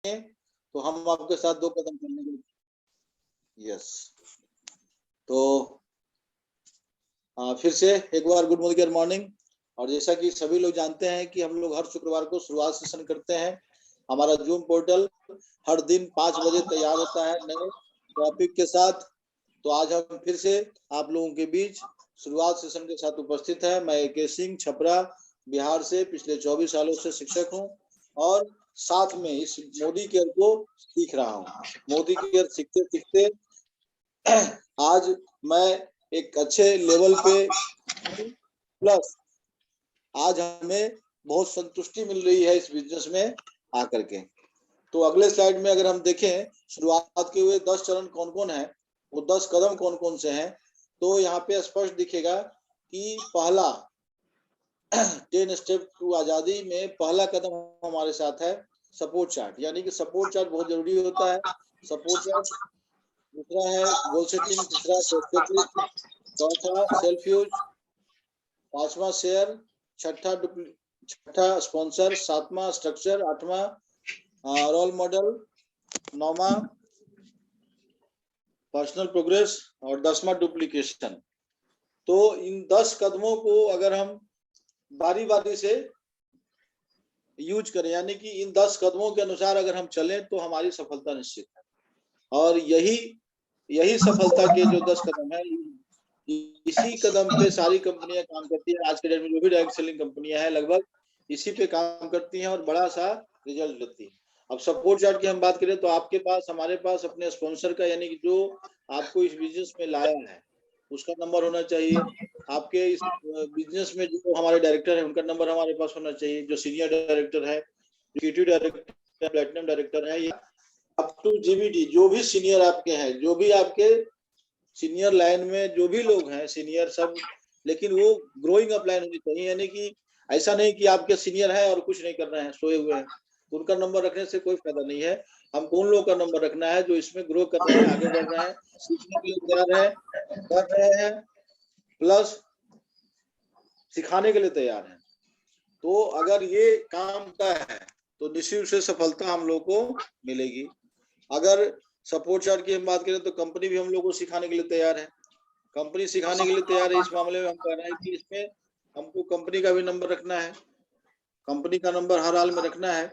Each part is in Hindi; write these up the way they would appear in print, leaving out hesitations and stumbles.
तो हम आपके साथ 2 कदम चलने के यस तो फिर से एक बार गुड मॉर्निंग। और जैसा कि सभी लोग जानते हैं कि हम लोग हर शुक्रवार को शुरुआत सेशन करते हैं। हमारा जूम पोर्टल हर दिन 5 बजे तैयार होता है नए टॉपिक के साथ। तो आज हम फिर से आप लोगों के बीच शुरुआत सेशन के साथ उपस्थित है। मैं AK सिंह छपरा बिहार से पिछले 24 सालों से शिक्षक हूं और साथ में इस मोदी केयर को सीख रहा हूं। मोदी केयर सीखते सीखते आज मैं एक अच्छे लेवल पे प्लस आज हमें बहुत संतुष्टि मिल रही है इस बिजनेस में आकर के। तो अगले स्लाइड में अगर हम देखें शुरुआत के हुए 10 चरण कौन कौन है, वो 10 कदम कौन कौन से हैं, तो यहाँ पे स्पष्ट दिखेगा कि पहला 10 स्टेप टू आजादी में पहला कदम हमारे साथ है सपोर्ट चार्ट। यानी कि सपोर्ट चार्ट बहुत जरूरी होता है। सपोर्ट चार्ट दूसरा है गोल सेटिंग, तीसरा चौथा सेल्फ यूज, पांचवा शेयर, छठा स्पॉन्सर, सातवां स्ट्रक्चर, आठवां रोल मॉडल, नौवां पर्सनल प्रोग्रेस और 10वां डुप्लीकेशन। तो इन 10 कदमों को अगर हम बारी बारी से यूज करें, यानी कि इन 10 कदमों के अनुसार अगर हम चलें तो हमारी सफलता निश्चित है। और यही सफलता के जो 10 कदम है, इसी कदम पे सारी कंपनियां काम करती है। आज के डेट में जो भी डायरेक्ट सेलिंग कंपनियां हैं लगभग इसी पे काम करती हैं और बड़ा सा रिजल्ट लेती है। अब सपोर्ट चार्ट की हम बात करें तो आपके पास हमारे पास अपने स्पॉन्सर का, यानी कि जो आपको इस बिजनेस में लाया है उसका नंबर होना चाहिए। आपके इस बिजनेस में जो हमारे डायरेक्टर है उनका नंबर हमारे पास होना चाहिए। जो सीनियर डायरेक्टर है, एक्जीक्यूटिव डायरेक्टर, प्लेटिनम डायरेक्टर है, या अप टू GBD जो भी सीनियर आपके हैं, जो भी आपके सीनियर लाइन में जो भी लोग हैं सीनियर सब, लेकिन वो ग्रोइंग अप लाइन होनी चाहिए। यानी कि ऐसा नहीं कि आपके सीनियर है और कुछ नहीं कर रहे हैं, सोए हुए हैं, तो उनका नंबर रखने से कोई फायदा नहीं है। हमको उन लोगों का नंबर रखना है जो इसमें ग्रो कर रहे हैं, आगे बढ़ रहे हैं, सीखने के लिए तैयार है, कर रहे हैं, प्लस सिखाने के लिए तैयार है। तो अगर ये काम का है तो निश्चित से सफलता हम लोग को मिलेगी। अगर सपोर्ट चार्ट की हम बात करें तो कंपनी भी हम लोग को सिखाने के लिए तैयार है। कंपनी सिखाने के लिए तैयार है। इस मामले में हम कह रहे हैं कि इसमें हमको कंपनी का भी नंबर रखना है, कंपनी का नंबर हर हाल में रखना है।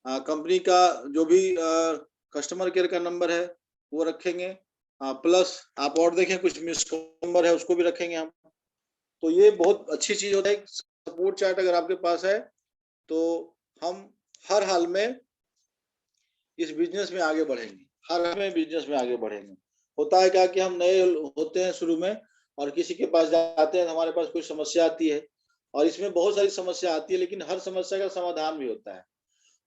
कंपनी का जो भी कस्टमर केयर का नंबर है वो रखेंगे, प्लस आप और देखें कुछ मिस नंबर है उसको भी रखेंगे हम। तो ये बहुत अच्छी चीज होता है। सपोर्ट चार्ट अगर आपके पास है तो हम हर हाल में इस बिजनेस में आगे बढ़ेंगे, हर हाल में बिजनेस में आगे बढ़ेंगे। होता है क्या कि हम नए होते हैं शुरू में और किसी के पास जाते हैं, हमारे पास कोई समस्या आती है और इसमें बहुत सारी समस्या आती है, लेकिन हर समस्या का समाधान भी होता है।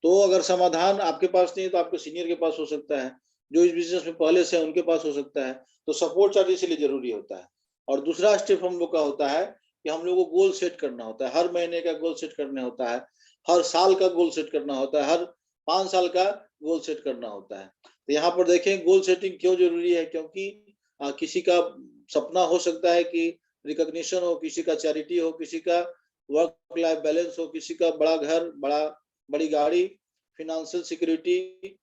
तो अगर समाधान आपके पास नहीं है तो आपके सीनियर के पास हो सकता है, जो इस बिजनेस में पहले से है उनके पास हो सकता है। तो सपोर्ट चार्ट इसलिए जरूरी होता है। और दूसरा स्टेप हम लोग का होता है कि हम लोग को गोल सेट करना होता है। हर महीने का गोल सेट करना होता है, हर साल का गोल सेट करना होता है, हर 5 साल का गोल सेट करना होता है। तो यहाँ पर देखें गोल सेटिंग क्यों जरूरी है, क्योंकि किसी का सपना हो सकता है कि रिकॉग्निशन हो, किसी का चैरिटी हो, किसी का वर्क लाइफ बैलेंस हो, किसी का बड़ा घर, बड़ी गाड़ी, फिनेंशियल सिक्योरिटी,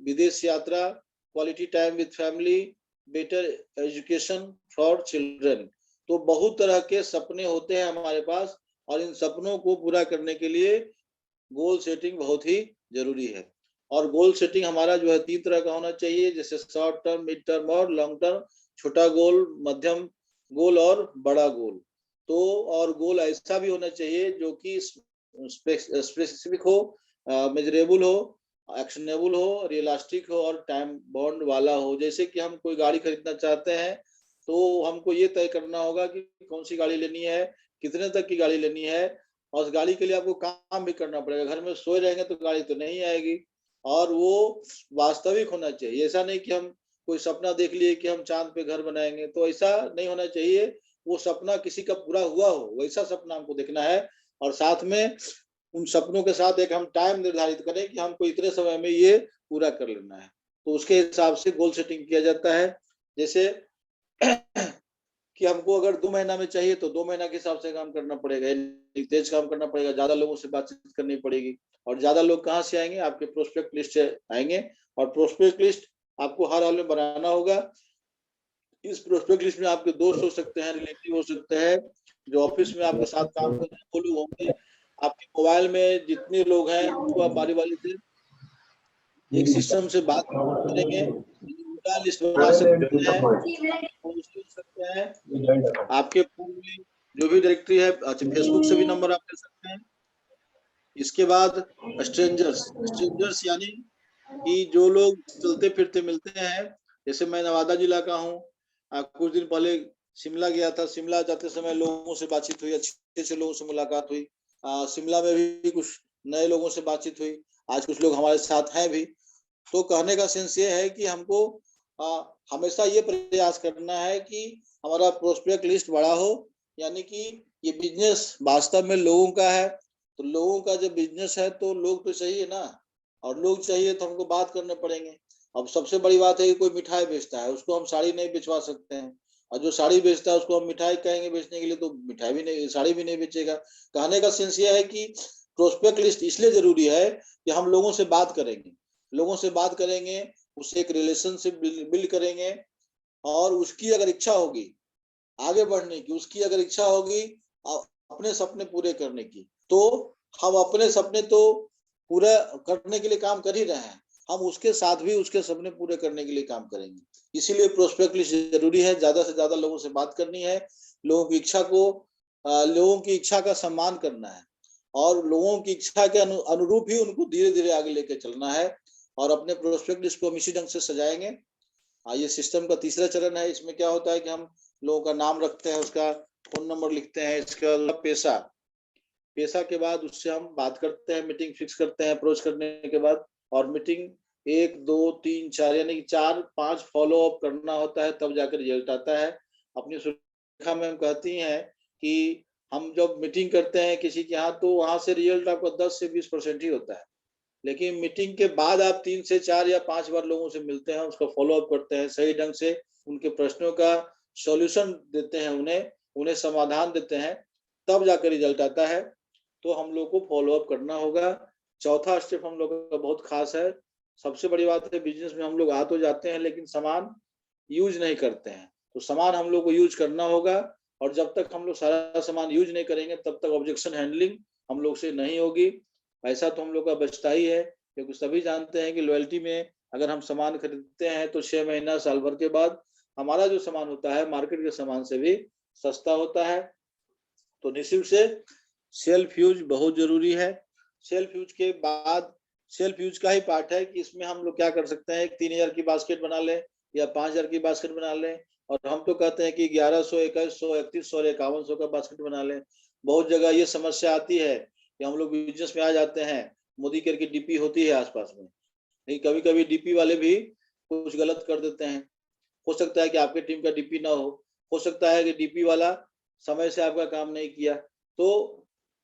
विदेश यात्रा, quality time with family, better education for children. तो बहुत तरह के सपने होते हैं हमारे पास और इन सपनों को पूरा करने के लिए गोल सेटिंग बहुत ही जरूरी है। और गोल सेटिंग हमारा जो है 3 तरह का होना चाहिए, जैसे शॉर्ट टर्म, मिड टर्म और लॉन्ग टर्म। छोटा गोल, मध्यम गोल और बड़ा गोल। तो और गोल ऐसा भी होना चाहिए जो कि स्पेसिफिक हो, मेजरेबल हो, एक्शनेबल हो, रियलिस्टिक हो और टाइम बाउंड वाला हो। जैसे कि हम कोई गाड़ी खरीदना चाहते हैं तो हमको ये तय करना होगा कि कौन सी गाड़ी लेनी है, कितने तक की गाड़ी लेनी है, और उस गाड़ी के लिए आपको काम भी करना पड़ेगा। घर में सोए रहेंगे तो गाड़ी तो नहीं आएगी। और वो वास्तविक होना चाहिए। ऐसा नहीं कि हम कोई सपना देख लिए कि हम चांद पे घर बनाएंगे, तो ऐसा नहीं होना चाहिए। वो सपना किसी का पूरा हुआ हो वैसा सपना हमको देखना है। और साथ में उन सपनों के साथ एक हम टाइम निर्धारित करें कि हमको इतने समय में ये पूरा कर लेना है। तो उसके हिसाब से गोल सेटिंग किया जाता है। जैसे कि हमको अगर 2 महीना में चाहिए तो 2 महीना के हिसाब से काम करना पड़ेगा, यानी तेज काम करना पड़ेगा, ज्यादा लोगों से बातचीत करनी पड़ेगी। और ज्यादा लोग कहाँ से आएंगे? आपके प्रोस्पेक्ट लिस्ट से आएंगे, और प्रोस्पेक्ट लिस्ट आपको हर हाल में बनाना होगा। इस प्रोस्पेक्ट लिस्ट में आपके दोस्त हो सकते हैं, रिलेटिव हो सकते हैं, जो ऑफिस में आपके साथ काम कर रहे हैं वो लोग होंगे। आपके मोबाइल में जितने लोग हैं उनको आप बारी बारी से एक सिस्टम से बात करेंगे, उनका लिस्ट बना सकते हैं, सकते हैं। आपके फोन में जो भी डायरेक्टरी है, अच्छा फेसबुक से भी नंबर आप ले सकते हैं। इसके बाद स्ट्रेंजर्स यानी कि जो लोग चलते फिरते मिलते हैं, जैसे मैं नवादा जिला का हूँ, कुछ दिन पहले शिमला गया था, शिमला जाते समय लोगों से बातचीत हुई, अच्छे अच्छे लोगों से मुलाकात हुई। शिमला में भी कुछ नए लोगों से बातचीत हुई, आज कुछ लोग हमारे साथ हैं भी। तो कहने का सेंस ये है कि हमको हमेशा ये प्रयास करना है कि हमारा प्रोस्पेक्ट लिस्ट बड़ा हो, यानी कि ये बिजनेस वास्तव में लोगों का है। तो लोगों का जब बिजनेस है तो लोग तो चाहिए ना, और लोग चाहिए तो हमको बात करने पड़ेंगे। अब सबसे बड़ी बात है कि कोई मिठाई बेचता है, उसको हम साड़ी नहीं बेचवा सकते हैं, और जो साड़ी बेचता है उसको हम मिठाई कहेंगे बेचने के लिए तो मिठाई भी नहीं, साड़ी भी नहीं बेचेगा। कहने का सेंस ये है कि प्रोस्पेक्ट लिस्ट इसलिए जरूरी है कि हम लोगों से बात करेंगे, लोगों से बात करेंगे, उससे एक रिलेशनशिप बिल्ड करेंगे, और उसकी अगर इच्छा होगी आगे बढ़ने की, उसकी अगर इच्छा होगी अपने सपने पूरे करने की, तो हम अपने सपने तो पूरा करने के लिए काम कर ही रहे हैं, हम उसके साथ भी उसके सपने पूरे करने के लिए काम करेंगे। इसीलिए प्रोस्पेक्ट लिस्ट जरूरी है, ज्यादा से ज्यादा लोगों से बात करनी है, लोगों की इच्छा को लोगों की इच्छा का सम्मान करना है, और लोगों की इच्छा के अनुरूप ही उनको धीरे धीरे आगे लेके चलना है, और अपने प्रोस्पेक्ट लिस्ट को हम इसी ढंग से सजाएंगे। ये सिस्टम का तीसरा चरण है। इसमें क्या होता है कि हम लोगों का नाम रखते हैं, उसका फोन नंबर लिखते हैं, इसके बाद पेशा, पेशा के बाद उससे हम बात करते हैं, मीटिंग फिक्स करते हैं अप्रोच करने के बाद, और मीटिंग 1 2 3 4 यानी कि 4 5 फॉलो अप करना होता है, तब जाकर रिजल्ट आता है। अपनी सुरेखा मैम कहती हैं कि हम जब मीटिंग करते हैं किसी के यहाँ, तो वहां से रिजल्ट आपका 10 से 20% ही होता है, लेकिन मीटिंग के बाद आप 3 से 4 या 5 बार लोगों से मिलते हैं, उसका फॉलो अप करते हैं, सही ढंग से उनके प्रश्नों का सॉल्यूशन देते हैं, उन्हें उन्हें समाधान देते हैं, तब जाकर रिजल्ट आता है। तो हम लोग को फॉलो अप करना होगा। चौथा स्टेप हम लोग का बहुत खास है। सबसे बड़ी बात है, बिजनेस में हम लोग आ तो जाते हैं लेकिन सामान यूज नहीं करते हैं, तो सामान हम लोग को यूज करना होगा, और जब तक हम लोग सारा सामान यूज नहीं करेंगे तब तक ऑब्जेक्शन हैंडलिंग हम लोग से नहीं होगी। पैसा तो हम लोग का बचता ही है, क्योंकि सभी जानते हैं कि लॉयल्टी में अगर हम सामान खरीदते हैं तो 6 महीना साल भर के बाद हमारा जो सामान होता है मार्केट के सामान से भी सस्ता होता है। तो निश्चित से सेल्फ यूज बहुत जरूरी है। सेल्फ यूज के बाद सेल्फ यूज का ही पार्ट है कि इसमें हम लोग क्या कर सकते हैं, 3000 की बास्केट बना लें या 5000 की बास्केट बना लें, और हम तो कहते हैं कि 1100 2100 3100 और 5100 का बास्केट बना लें। बहुत जगह ये समस्या आती है कि हम लोग बिजनेस में आ जाते हैं, मोदी केयर की डीपी होती है आसपास में, लेकिन कभी कभी डीपी वाले भी कुछ गलत कर देते हैं। हो सकता है कि आपके टीम का डीपी ना हो सकता है कि डीपी वाला समय से आपका काम नहीं किया। तो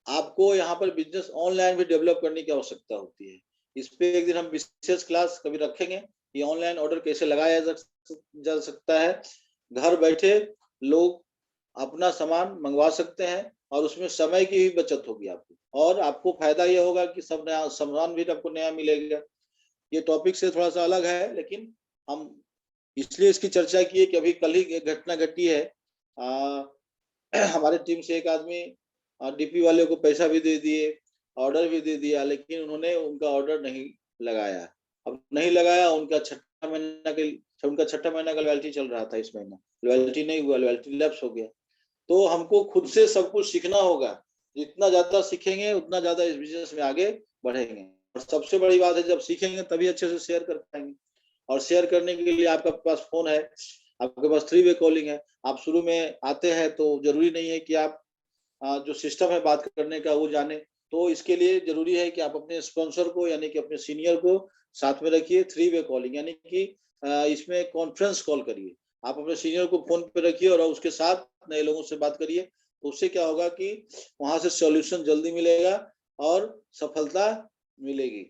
आपको यहाँ पर बिजनेस ऑनलाइन भी डेवलप करने की आवश्यकता होती है। इस पे एक दिन हम विशेष क्लास कभी रखेंगे कि ऑनलाइन ऑर्डर कैसे लगाया जा सकता है। घर बैठे लोग अपना सामान मंगवा सकते हैं, और उसमें समय की भी बचत होगी आपको, और आपको फायदा यह होगा कि सब नया सामान भी आपको नया मिलेगा। ये टॉपिक से थोड़ा सा अलग है, लेकिन हम इसलिए इसकी चर्चा की है कि अभी कल ही एक घटना घटी है। हमारे टीम से एक आदमी डीपी वाले को पैसा भी दे दिए, ऑर्डर भी दे दिया, लेकिन उन्होंने उनका ऑर्डर नहीं लगाया। अब नहीं लगाया, उनका छठा महीना का लॉयल्टी चल रहा था, इस महीना लॉयल्टी नहीं हुआ, लॉयल्टी लैप्स हो गया। तो हमको खुद से सब कुछ सीखना होगा, जितना ज्यादा सीखेंगे उतना ज्यादा इस बिजनेस में आगे बढ़ेंगे। और सबसे बड़ी बात है, जब सीखेंगे तभी अच्छे से शेयर कर पाएंगे, और शेयर करने के लिए आपके पास फोन है, आपके पास 3 वे कॉलिंग है। आप शुरू में आते हैं तो जरूरी नहीं है कि आप जो सिस्टम है बात करने का वो जाने, तो इसके लिए जरूरी है कि आप अपने स्पॉन्सर को यानी कि अपने सीनियर को साथ में रखिए। 3 वे कॉलिंग यानी कि इसमें कॉन्फ्रेंस कॉल करिए, आप अपने सीनियर को फोन पे रखिए और उसके साथ नए लोगों से बात करिए। तो उससे क्या होगा कि वहां से सॉल्यूशन जल्दी मिलेगा और सफलता मिलेगी।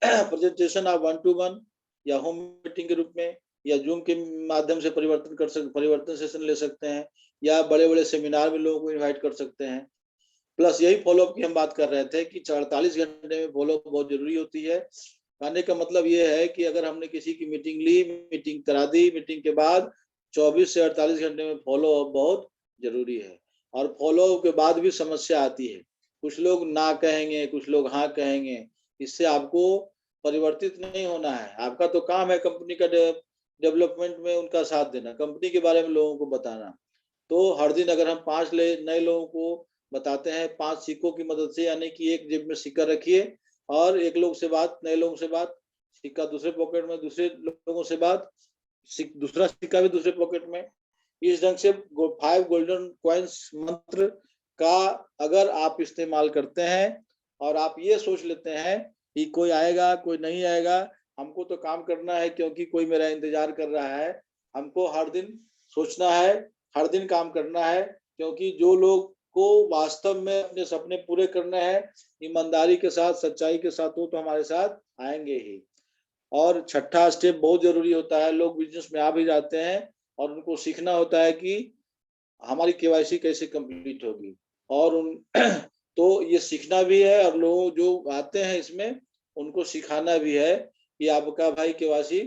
प्रेजेंटेशन आप 1 to 1 या होम मीटिंग के रूप में या जूम के माध्यम से परिवर्तन सेशन ले सकते हैं, या बड़े बड़े सेमिनार में लोगों को इन्वाइट कर सकते हैं। प्लस यही फॉलोअप की हम बात कर रहे थे कि 48 घंटे में फॉलोअप बहुत जरूरी होती है। कहने का मतलब ये है कि अगर हमने किसी की मीटिंग ली, मीटिंग करा दी, मीटिंग के बाद 24 से 48 घंटे में फॉलोअप बहुत जरूरी है। और फॉलोअप के बाद भी समस्या आती है, कुछ लोग ना कहेंगे, कुछ लोग हाँ कहेंगे। इससे आपको परिवर्तित नहीं होना है। आपका तो काम है कंपनी का डेवलपमेंट में उनका साथ देना, कंपनी के बारे में लोगों को बताना। तो हर दिन अगर हम 5 नए लोगों को बताते हैं 5 सिक्कों की मदद से, यानी कि एक जेब में सिक्का रखिए और एक लोग से बात, नए लोगों से बात, सिक्का दूसरे पॉकेट में, दूसरे लोगों से बात, दूसरा सिक्का भी दूसरे पॉकेट में। इस ढंग से 5 गोल्डन कॉइन्स मंत्र का अगर आप इस्तेमाल करते हैं और आप ये सोच लेते हैं कि कोई आएगा कोई नहीं आएगा, हमको तो काम करना है क्योंकि कोई मेरा इंतजार कर रहा है। हमको हर दिन सोचना है, हर दिन काम करना है, क्योंकि जो लोग को वास्तव में अपने सपने पूरे करने हैं, ईमानदारी के साथ, सच्चाई के साथ, वो तो हमारे साथ आएंगे ही। और छठा स्टेप बहुत जरूरी होता है। लोग बिजनेस में आ भी जाते हैं और उनको सीखना होता है कि हमारी केवाईसी कैसे कंप्लीट होगी। और उन तो ये सीखना भी है और लोग जो आते हैं इसमें उनको सिखाना भी है कि आपका भाई केवाईसी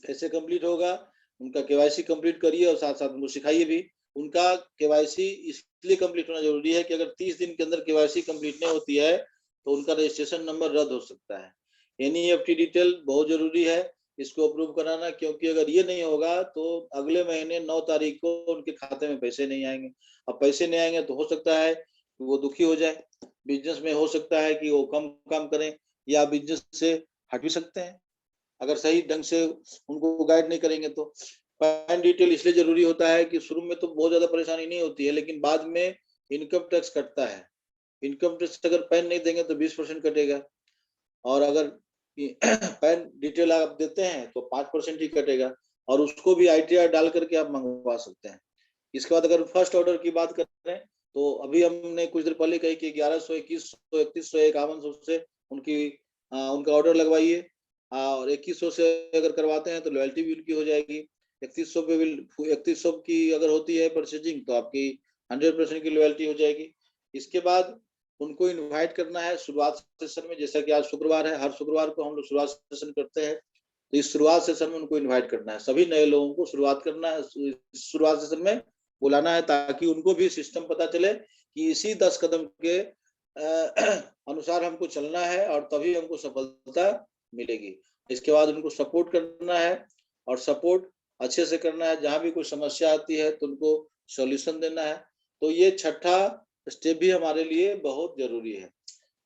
कैसे कंप्लीट होगा। उनका केवाईसी कंप्लीट करिए और साथ साथ उनको सिखाइए भी। उनका केवाईसी इसलिए कंप्लीट होना जरूरी है कि अगर 30 दिन के अंदर केवाईसी कंप्लीट नहीं होती है तो उनका रजिस्ट्रेशन नंबर रद्द हो सकता है। एनईएफटी डिटेल बहुत जरूरी है, इसको अप्रूव कराना, क्योंकि अगर ये नहीं होगा तो अगले महीने 9 तारीख को उनके खाते में पैसे नहीं आएंगे। अब पैसे नहीं आएंगे तो हो सकता है कि वो दुखी हो जाए, बिजनेस में हो सकता है कि वो कम काम करें या बिजनेस से हट भी सकते हैं अगर सही ढंग से उनको गाइड नहीं करेंगे तो। पैन डिटेल इसलिए जरूरी होता है कि शुरू में तो बहुत ज्यादा परेशानी नहीं होती है, लेकिन बाद में इनकम टैक्स कटता है। इनकम टैक्स अगर पैन नहीं देंगे तो 20% कटेगा, और अगर पैन डिटेल आप देते हैं तो 5% ही कटेगा, और उसको भी आईटीआर डाल करके आप मंगवा सकते हैं। इसके बाद अगर फर्स्ट ऑर्डर की बात करें तो अभी हमने कुछ देर पहले कही कि 1100, 2100, 3100, 5100 से उनका ऑर्डर लगवाइए। और 2100 से अगर करवाते हैं तो लॉयल्टी भी उनकी हो जाएगी। 3100 पे भी 3100 की अगर होती है परचेजिंग तो आपकी 100% की लॉयल्टी हो जाएगी। इसके बाद उनको इनवाइट करना है शुरुआत सेशन में, जैसा कि आज शुक्रवार है, हर शुक्रवार को हम लोग शुरुआत सेशन करते हैं। तो इस शुरुआत सेशन में उनको इनवाइट करना है, सभी नए लोगों को शुरुआत करना है, शुरुआत सेशन में बुलाना है, ताकि उनको भी सिस्टम पता चले कि इसी 10 कदम के अनुसार हमको चलना है और तभी हमको सफलता मिलेगी। इसके बाद उनको सपोर्ट करना है और सपोर्ट अच्छे से करना है। जहां भी कोई समस्या आती है तो उनको सॉल्यूशन देना है। तो ये छठा स्टेप भी हमारे लिए बहुत जरूरी है।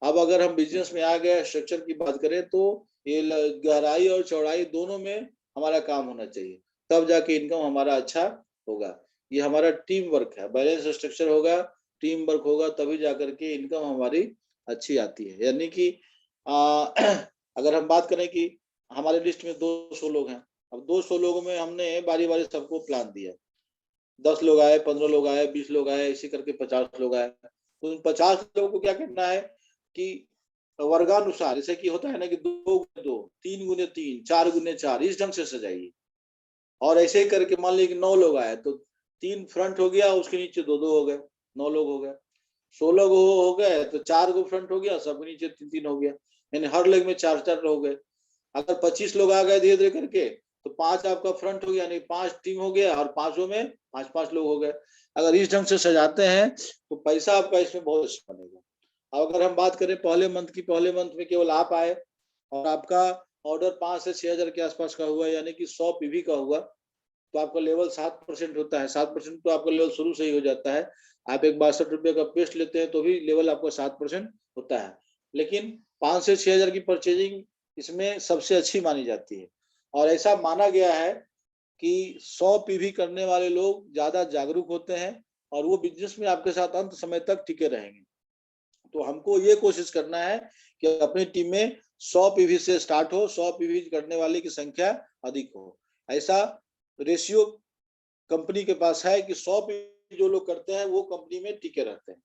अब अगर हम बिजनेस में आ गए, स्ट्रक्चर की बात करें तो ये गहराई और चौड़ाई दोनों में हमारा काम होना चाहिए, तब जाके इनकम हमारा अच्छा होगा। ये हमारा टीम वर्क है, बैलेंस स्ट्रक्चर होगा, टीम वर्क होगा, तभी जाकर के इनकम हमारी अच्छी आती है। यानी कि अगर हम बात करें कि हमारे लिस्ट में 200 लोग हैं, अब 200 लोगों में हमने बारी बारी सबको प्लान दिया, 10 लोग आए, 15 लोग आए, 20 लोग आए, इसी करके 50 लोग आए। तो उन 50 लोगों को क्या करना है कि वर्गानुसार, जैसे कि होता है ना कि 2x2, 3x3, 4x4, इस ढंग से सजाइए। और ऐसे ही करके मान लीजिए कि 9 लोग आए तो 3 फ्रंट हो गया, उसके नीचे 2-2 हो गए, 9 लोग हो गए। 16 हो गए तो 4 गो फ्रंट हो गया, सबके नीचे 3-3 हो गया, यानी हर लेग में 4-4 हो गए। अगर 25 लोग आ गए धीरे धीरे करके तो 5 आपका फ्रंट हो गया, यानी 5 टीम हो गया, और 5 में 5-5 लोग हो गए। अगर इस ढंग से सजाते हैं तो पैसा आपका इसमें बहुत अच्छा बनेगा। अब अगर हम बात करें पहले मंथ में केवल आप आए और आपका ऑर्डर 5 से 6 हजार के आसपास का हुआ, यानी कि 100 पीवी का हुआ, तो आपका लेवल 7% होता है। 7% तो आपका लेवल शुरू से ही हो जाता है। आप एक 62 रुपये का पेस्ट लेते हैं तो भी लेवल आपका 7% होता है। लेकिन 5 से 6 हजार की परचेजिंग इसमें सबसे अच्छी मानी जाती है, और ऐसा माना गया है कि 100 पीवी करने वाले लोग ज्यादा जागरूक होते हैं और वो बिजनेस में आपके साथ अंत समय तक टिके रहेंगे। तो हमको ये कोशिश करना है कि अपनी टीम में 100 पीवी से स्टार्ट हो, 100 पीवी करने वाले की संख्या अधिक हो। ऐसा रेशियो कंपनी के पास है कि 100 पीवी जो लोग करते हैं वो कंपनी में टिके रहते हैं।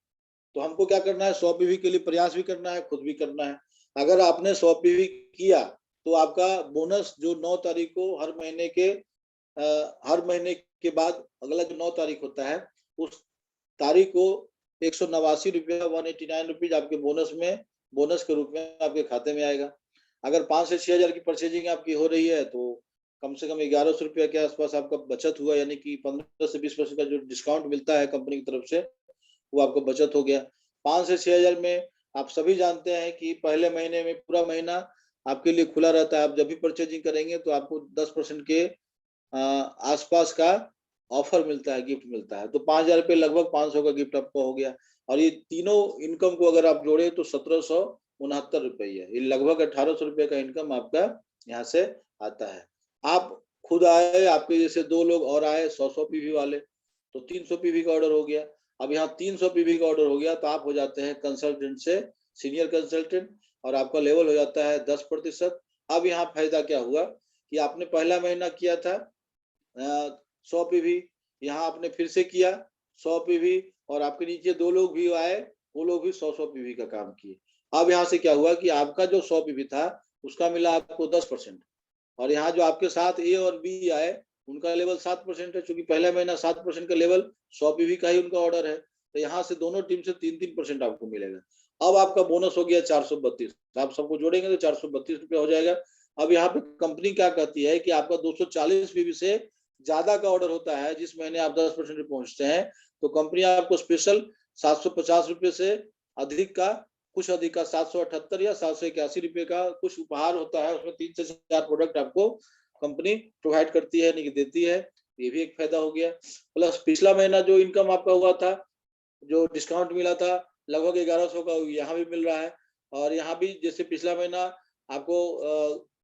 तो हमको क्या करना है, 100 पीवी के लिए प्रयास भी करना है, खुद भी करना है। अगर आपने 100 पीवी किया तो आपका बोनस जो 9 तारीख को हर महीने के बाद अगला जो 9 तारीख होता है उस तारीख को 189 रुपया 189 रुपीज आपके बोनस के रूप में आपके खाते में आएगा। अगर 5 से 6 हजार की परचेजिंग आपकी हो रही है तो कम से कम 1100 रुपया के आसपास आपका बचत हुआ, यानी कि 15 से 20% का जो डिस्काउंट मिलता है कंपनी की तरफ से वो आपका बचत हो गया। 5 से 6 हजार में आप सभी जानते हैं कि पहले महीने में पूरा महीना आपके लिए खुला रहता है। आप जब भी परचेजिंग करेंगे तो आपको 10% के आसपास का ऑफर मिलता है, गिफ्ट मिलता है। तो 5,000 रुपये लगभग 500 का गिफ्ट आपको हो गया। और ये तीनों इनकम को अगर आप जोड़े तो 1769 रुपये, ये लगभग 1800 रुपये का इनकम आपका यहाँ से आता है। आप खुद आए, आपके जैसे 2 लोग और आए 100 पीवी वाले, तो 300 पीवी का ऑर्डर हो गया। अब यहाँ 300 पीवी का ऑर्डर हो गया तो आप हो जाते हैं कंसल्टेंट से सीनियर कंसल्टेंट और आपका लेवल हो जाता है 10%। अब यहाँ फायदा क्या हुआ कि आपने पहला महीना किया था 100 पीवी, यहाँ आपने फिर से किया 100 पीवी और आपके नीचे 2 लोग भी आए, वो लोग भी 100 पीवी का काम किए। अब यहाँ से क्या हुआ कि आपका जो 100 पीवी था उसका मिला आपको 10%, और यहाँ जो आपके साथ ए और बी आए उनका लेवल 7% है। चूंकि पहला महीना 7% का लेवल 100 पीवी का ही उनका ऑर्डर है, तो यहाँ से दोनों टीम से 3-3% आपको मिलेगा। अब आपका बोनस हो गया 432, आप सबको जोड़ेंगे तो 432 रुपया हो जाएगा। अब यहाँ पे कंपनी क्या कहती है कि आपका 240 पीवी से ज्यादा का ऑर्डर होता है, जिस महीने आप 10% पे पहुंचते हैं, तो कंपनी आपको स्पेशल 750 रुपये से अधिक का, कुछ अधिक का 778 या 781 रुपये का कुछ उपहार होता है। उसमें 3 से 4 प्रोडक्ट आपको कंपनी प्रोवाइड करती है, नहीं देती है। ये भी एक फायदा हो गया। प्लस पिछला महीना जो इनकम आपका हुआ था, जो डिस्काउंट मिला था लगभग 1100 का, यहाँ भी मिल रहा है। और यहाँ भी जैसे पिछला महीना आपको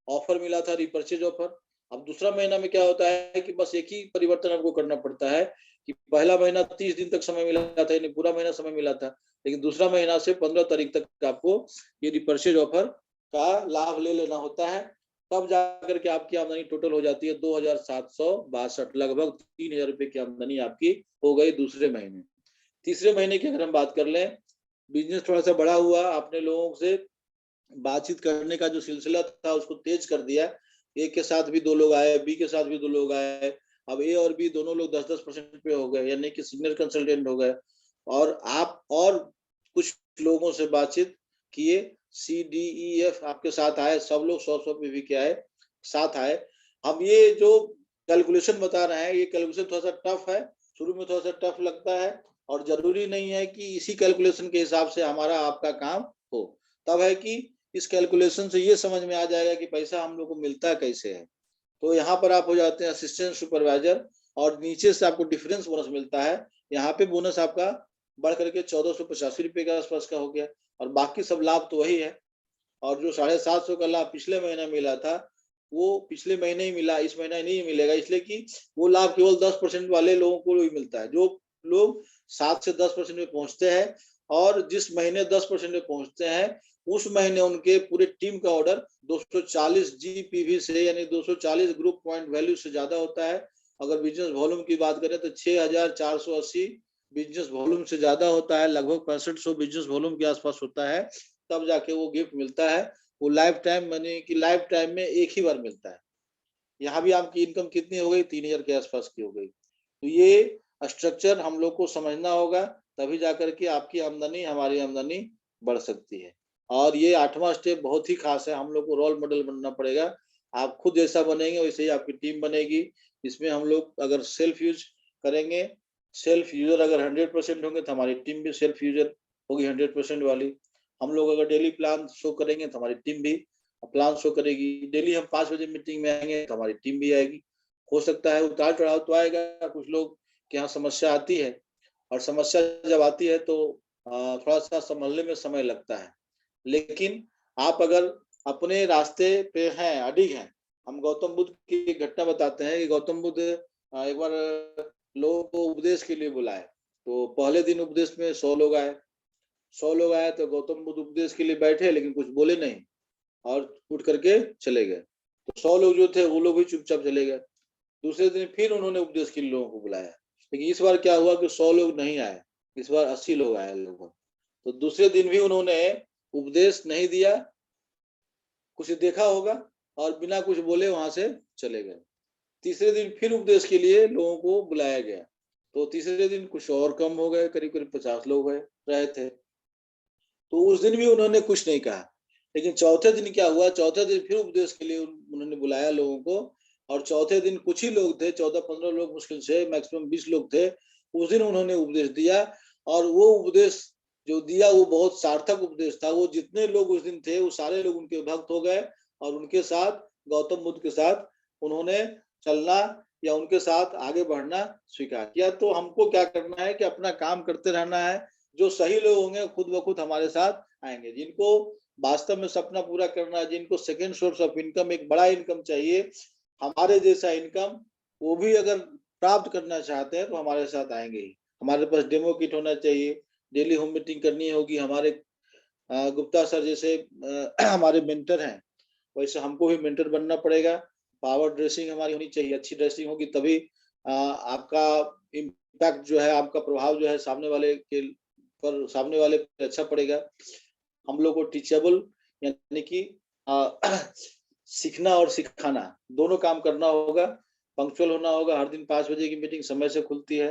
ऑफर मिला था, रिपर्चेज ऑफर। अब दूसरा महीना में क्या होता है कि बस एक ही परिवर्तन आपको करना पड़ता है कि पहला महीना 30 दिन तक समय मिला था, यानी पूरा महीना समय मिला था, लेकिन दूसरा महीना से 15 तारीख तक आपको ये रिपर्चेज ऑफर का लाभ ले लेना होता है। तब जाकर के आपकी आमदनी टोटल हो जाती है 2762, लगभग 3000 रुपये की आमदनी आपकी हो गई दूसरे महीने। तीसरे महीने की अगर हम बात कर लें, बिजनेस थोड़ा सा बड़ा हुआ, आपने लोगों से बातचीत करने का जो सिलसिला था उसको तेज कर दिया। ए के साथ भी 2 लोग आए, बी के साथ भी 2 लोग आए। अब ए और बी दोनों लोग 10-10% पे हो गए, यानी कि सीनियर कंसल्टेंट हो गए। और आप और कुछ लोगों से बातचीत किए, सी डी ई एफ आपके साथ आए, सब लोग 100 पीवी के आए, साथ आए। हम ये जो कैलकुलेशन बता रहे हैं, ये कैलकुलेशन थोड़ा सा टफ है, शुरू में थोड़ा सा टफ लगता है, और जरूरी नहीं है कि इसी कैलकुलेशन के हिसाब से हमारा आपका काम हो। तब है कि इस कैलकुलेशन से ये समझ में आ जाएगा कि पैसा हम लोग को मिलता कैसे है। तो यहाँ पर आप हो जाते हैं असिस्टेंट सुपरवाइजर, और नीचे से आपको डिफरेंस बोनस मिलता है। यहाँ पे बोनस आपका बढ़ करके 1485 रुपये के आसपास का हो गया, और बाकी सब लाभ तो वही है। और जो 750 का लाभ पिछले महीने मिला था वो पिछले महीने ही मिला, इस महीने नहीं मिलेगा, इसलिए कि वो लाभ केवल 10% वाले लोगों को ही मिलता है। जो लोग 7 से 10% में पहुंचते हैं, और जिस महीने 10% में पहुंचते हैं उस महीने उनके पूरे टीम का ऑर्डर 240 जीपीवी से, यानी 240 ग्रुप पॉइंट वैल्यू से ज्यादा होता है। अगर बिजनेस वॉल्यूम की बात करें तो 6480 बिजनेस वॉल्यूम से ज्यादा होता है, लगभग 6500 बिजनेस वॉल्यूम के आसपास होता है, तब जाके वो गिफ्ट मिलता है। वो लाइफ टाइम, यानी कि लाइफ टाइम में एक ही बार मिलता है। यहाँ भी आपकी इनकम कितनी हो गई, 3000 के आसपास की हो गई। तो ये स्ट्रक्चर हम लोग को समझना होगा, तभी जाकर के आपकी आमदनी, हमारी आमदनी बढ़ सकती है। और ये 8वां स्टेप बहुत ही खास है, हम लोग को रोल मॉडल बनना पड़ेगा। आप खुद जैसा बनेंगे वैसे ही आपकी टीम बनेगी। इसमें हम लोग अगर सेल्फ यूज करेंगे, सेल्फ यूजर अगर 100% होंगे तो हमारी टीम भी सेल्फ यूजर होगी 100% वाली। हम लोग अगर डेली प्लान शो करेंगे तो हमारी टीम भी प्लान शो करेगी। डेली हम 5 बजे मीटिंग में आएंगे तो हमारी टीम भी आएगी। हो सकता है उतार चढ़ाव तो आएगा, कुछ लोग के यहाँ समस्या आती है, और समस्या जब आती है तो थोड़ा सा संभलने में समय लगता है। लेकिन आप अगर अपने रास्ते पे हैं, अडिग हैं, हम गौतम बुद्ध की एक घटना बताते हैं कि गौतम बुद्ध एक बार लोगों को उपदेश के लिए बुलाए। तो पहले दिन उपदेश में 100 लोग आए। 100 लोग आए तो गौतम बुद्ध उपदेश के लिए बैठे, लेकिन कुछ बोले नहीं और उठ करके चले गए। तो 100 लोग जो थे वो लोग भी चुपचाप चले गए। दूसरे दिन फिर उन्होंने उपदेश के लिए लोगों को बुलाया, लेकिन इस बार क्या हुआ कि 100 लोग नहीं आए, इस बार 80 लोग आए लगभग। तो दूसरे दिन भी उन्होंने उपदेश नहीं दिया, कुछ देखा होगा, और बिना कुछ बोले वहां से चले गए। तीसरे दिन फिर उपदेश के लिए लोगों को बुलाया गया, तो तीसरे दिन कुछ और कम हो गए, करीब करीब 50 लोग रहे थे। तो उस दिन भी उन्होंने कुछ नहीं कहा। लेकिन चौथे दिन क्या हुआ, चौथे दिन फिर उपदेश के लिए उन्होंने बुलाया लोगों को, और चौथे दिन कुछ ही लोग थे, 14-15 लोग मुश्किल से, मैक्सिमम 20 लोग थे। उस दिन उन्होंने उपदेश दिया, और वो उपदेश जो दिया वो बहुत सार्थक उपदेश था। वो जितने लोग उस दिन थे वो सारे लोग उनके भक्त हो गए, और उनके साथ, गौतम बुद्ध के साथ उन्होंने चलना या उनके साथ आगे बढ़ना स्वीकार किया। तो हमको क्या करना है कि अपना काम करते रहना है। जो सही लोग होंगे खुद ब खुद हमारे साथ आएंगे। जिनको वास्तव में सपना पूरा करना है, जिनको सेकेंड सोर्स ऑफ इनकम, एक बड़ा इनकम चाहिए, हमारे जैसा इनकम, वो भी अगर प्राप्त करना चाहते हैं तो हमारे साथ आएंगे ही। हमारे पास डेमो किट होना चाहिए, डेली होम मीटिंग करनी होगी। हमारे गुप्ता सर जैसे हमारे मेंटर हैं, वैसे हमको भी मेंटर बनना पड़ेगा। पावर ड्रेसिंग हमारी होनी चाहिए, अच्छी ड्रेसिंग होगी तभी आपका इम्पैक्ट जो है, आपका प्रभाव जो है सामने वाले पे अच्छा पड़ेगा। हम लोग को टीचेबल, यानी कि सीखना और सिखाना दोनों काम करना होगा। पंक्चुअल होना होगा। हर दिन 5 बजे की मीटिंग समय से खुलती है।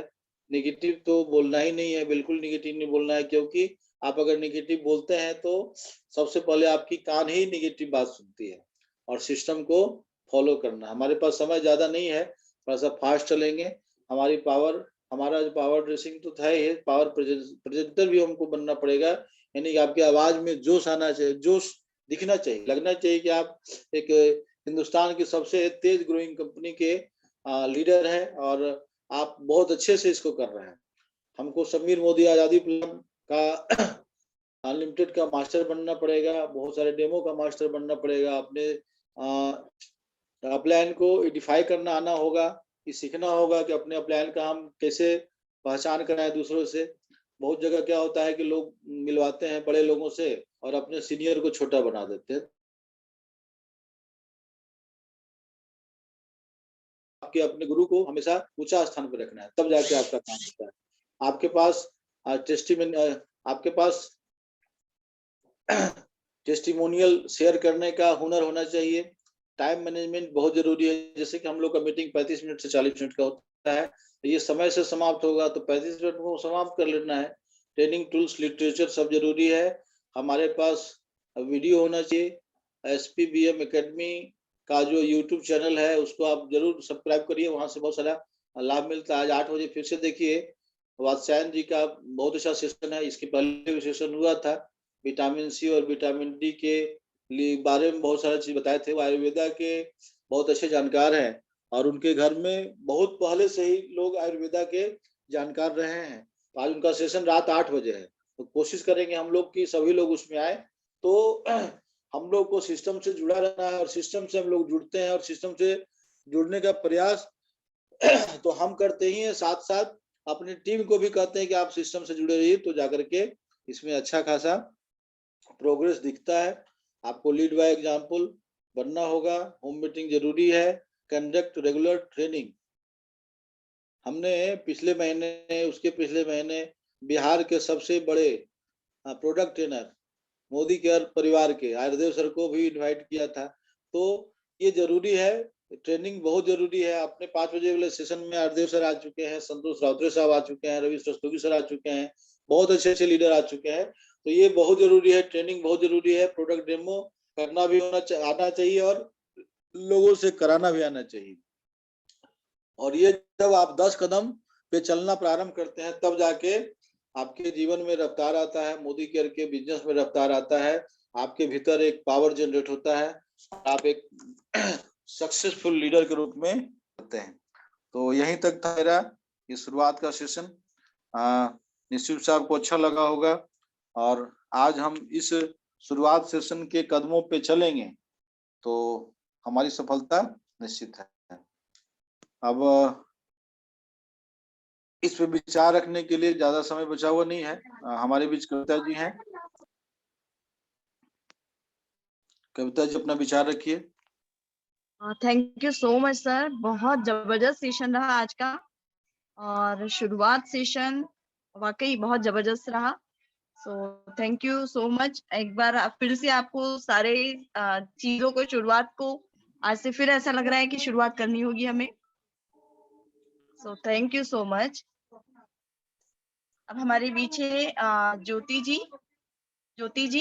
नेगेटिव तो बोलना ही नहीं है, बिल्कुल नेगेटिव नहीं बोलना है, क्योंकि आप अगर नेगेटिव बोलते हैं तो सबसे पहले आपकी कान ही नेगेटिव बात सुनती है। और सिस्टम को फॉलो करना। हमारे पास समय ज्यादा नहीं है, थोड़ा सा फास्ट चलेंगे। हमारा जो पावर ड्रेसिंग तो था ही, पावर प्रेजेंटर भी हमको बनना पड़ेगा। यानी कि आपकी आवाज में जोश आना चाहिए, जोश दिखना चाहिए, लगना चाहिए कि आप एक हिंदुस्तान की सबसे तेज ग्रोइंग कंपनी के लीडर हैं, और आप बहुत अच्छे से इसको कर रहे हैं। हमको समीर मोदी आजादी प्लान का अनलिमिटेड का मास्टर बनना पड़ेगा, बहुत सारे डेमो का मास्टर बनना पड़ेगा। अपने अपलाइन को एडिफाई करना आना होगा, कि सीखना होगा कि अपने अपलाइन का हम कैसे पहचान कराएं दूसरों से। बहुत जगह क्या होता है कि लोग मिलवाते हैं बड़े लोगों से और अपने सीनियर को छोटा बना देते हैं। आपके अपने गुरु को हमेशा ऊंचा स्थान पर रखना है, तब जाके आपका काम होता है। आपके पास टेस्टिमोनियल शेयर करने का हुनर होना चाहिए। टाइम मैनेजमेंट बहुत जरूरी है। जैसे कि हम लोग का मीटिंग 35 मिनट से 40 मिनट का होता है, तो ये समय से समाप्त होगा तो 35 मिनट को समाप्त कर लेना है। ट्रेनिंग टूल्स, लिटरेचर सब जरूरी है। हमारे पास वीडियो होना चाहिए। SPBM एकेडमी का जो यूट्यूब चैनल है उसको आप जरूर सब्सक्राइब करिए, वहां से बहुत सारा लाभ मिलता है। आज 8 बजे फिर से देखिए, वात्स्यायन जी का बहुत अच्छा सेशन है। इसके पहले भी सेशन हुआ था, विटामिन सी और विटामिन डी के बारे में बहुत सारा चीज बताए थे। वो आयुर्वेदा के बहुत अच्छे जानकार हैं, और उनके घर में बहुत पहले से ही लोग आयुर्वेदा के जानकार रहे हैं। तो आज उनका सेशन रात 8 बजे है, तो कोशिश करेंगे हम लोग कि सभी लोग उसमें आए। तो हम लोग को सिस्टम से जुड़ा रहना है, और सिस्टम से हम लोग जुड़ते हैं, और सिस्टम से जुड़ने का प्रयास तो हम करते ही हैं, साथ साथ अपनी टीम को भी कहते हैं कि आप सिस्टम से जुड़े रहिए, तो जाकर के इसमें अच्छा खासा प्रोग्रेस दिखता है। आपको लीड बाय एग्जांपल बनना होगा। होम मीटिंग जरूरी है। Conduct regular training. हमने पिछले महीने, उसके पिछले महीने बिहार के सबसे बड़े प्रोडक्ट ट्रेनर मोदी केयर परिवार के आयुर्देव सर को भी इनवाइट किया था। तो ये जरूरी है, ट्रेनिंग बहुत जरूरी है। अपने 5 बजे वाले सेशन में आयुर्देव सर आ चुके हैं, संतोष राउतरे साहब आ चुके हैं, रवि रस्तोगी सर आ चुके हैं, बहुत अच्छे अच्छे लीडर आ चुके हैं। तो ये बहुत जरूरी है, ट्रेनिंग बहुत जरूरी है। प्रोडक्ट डेमो करना भी आना चाहिए, और लोगों से कराना भी आना चाहिए। और ये जब आप 10 कदम पे चलना प्रारंभ करते हैं तब जाके आपके जीवन में रफ्तार आता है, मोदी केयर के बिजनेस में रफ्तार आता है। आपके भीतर एक पावर जनरेट होता है, आप एक सक्सेसफुल लीडर के रूप में होते हैं। तो यहीं तक था मेरा ये शुरुआत का सेशन। निश्चित से आपको अच्छा लगा होगा, और आज हम इस शुरुआत सेशन के कदमों पे चलेंगे तो हमारी सफलता निश्चित है। अब इस पे विचार रखने के लिए ज्यादा समय बचा हुआ नहीं है। हमारे बीच कविता जी हैं। कविता जी अपना विचार रखिए। Thank you so much sir, बहुत जबरदस्त सेशन रहा आज का, और शुरुआत सेशन वाकई बहुत जबरदस्त रहा। So thank you so much. एक बार फिर से आपको सारे चीजों को, शुरुआत को आज से फिर ऐसा लग रहा है कि शुरुआत करनी होगी हमें। So thank you so much. अब हमारे बीच है ज्योति जी। ज्योति जी,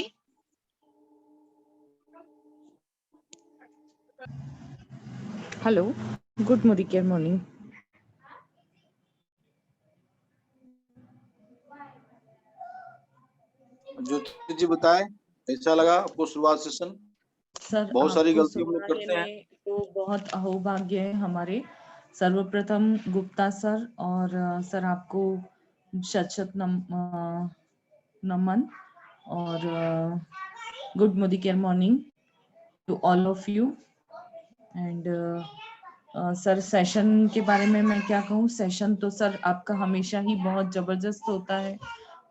हेलो, गुड मॉर्निंग। ज्योति जी बताएं, कैसा लगा आपको शुरुआत सेशन? सर, बहुत सारी आपको गलती हम लोग सुनवाने करते हैं। में तो बहुत अहोभाग्य है हमारे। सर्वप्रथम गुप्ता सर और सर आपको शत नमन और good morning to all of you. And sir, सेशन के बारे में मैं क्या कहूँ। सेशन तो सर आपका हमेशा ही बहुत जबरदस्त होता है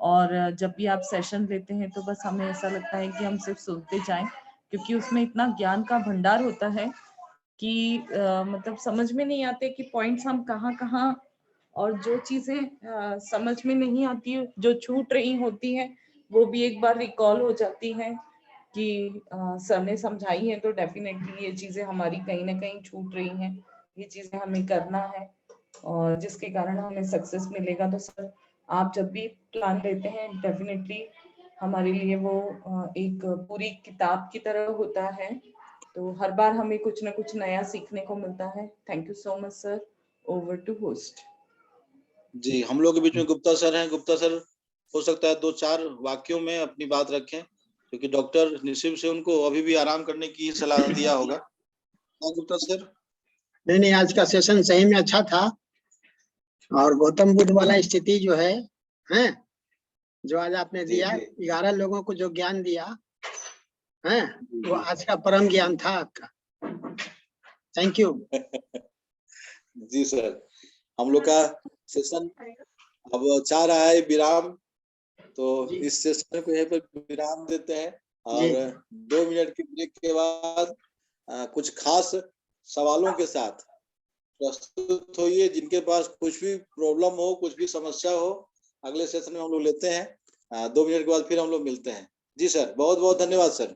और जब भी आप सेशन लेते हैं तो बस हमें ऐसा लगता है कि हम सिर्फ सुनते जाएं, क्योंकि उसमें इतना ज्ञान का भंडार होता है कि मतलब समझ में नहीं आते कि पॉइंट्स हम कहाँ और जो चीजें समझ में नहीं आती, जो छूट रही होती हैं, वो भी एक बार रिकॉल हो जाती हैं कि सर ने समझाई है। तो डेफिनेटली ये चीजें हमारी कहीं ना कहीं छूट रही हैं, ये चीजें हमें करना है और जिसके कारण हमें सक्सेस मिलेगा। तो सर, आप जब भी प्लान लेते हैं डेफिनेटली हमारे लिए वो एक पूरी किताब की तरह होता है। तो हर बार हमें कुछ ना कुछ नया सीखने को मिलता है। Thank you so much sir. Over to host. जी, हम लोग के बीच में गुप्ता सर हैं। गुप्ता सर हो सकता है 2-4 वाक्यों में अपनी बात रखें, क्योंकि डॉक्टर निशिव से उनको अभी भी आराम करने की सलाह दिया होगा। हाँ गुप्ता सर। नहीं, आज का सेशन सही में अच्छा था और गौतम बुद्ध वाला स्थिति जो है जो आज आपने दिया, 11 लोगों को जो ज्ञान दिया है, वो आज का परम ज्ञान था आपका। Thank you. जी सर, हम लोग का सेशन अब चाह रहा है विराम, तो इस सेशन को यहीं पर विराम देते हैं और 2 मिनट के ब्रेक के बाद कुछ खास सवालों के साथ प्रस्तुत होइए। जिनके पास कुछ भी प्रॉब्लम हो, कुछ भी समस्या हो, अगले सेशन में हम लोग लेते हैं। 2 मिनट के बाद फिर हम लोग मिलते हैं। जी सर, बहुत बहुत धन्यवाद सर।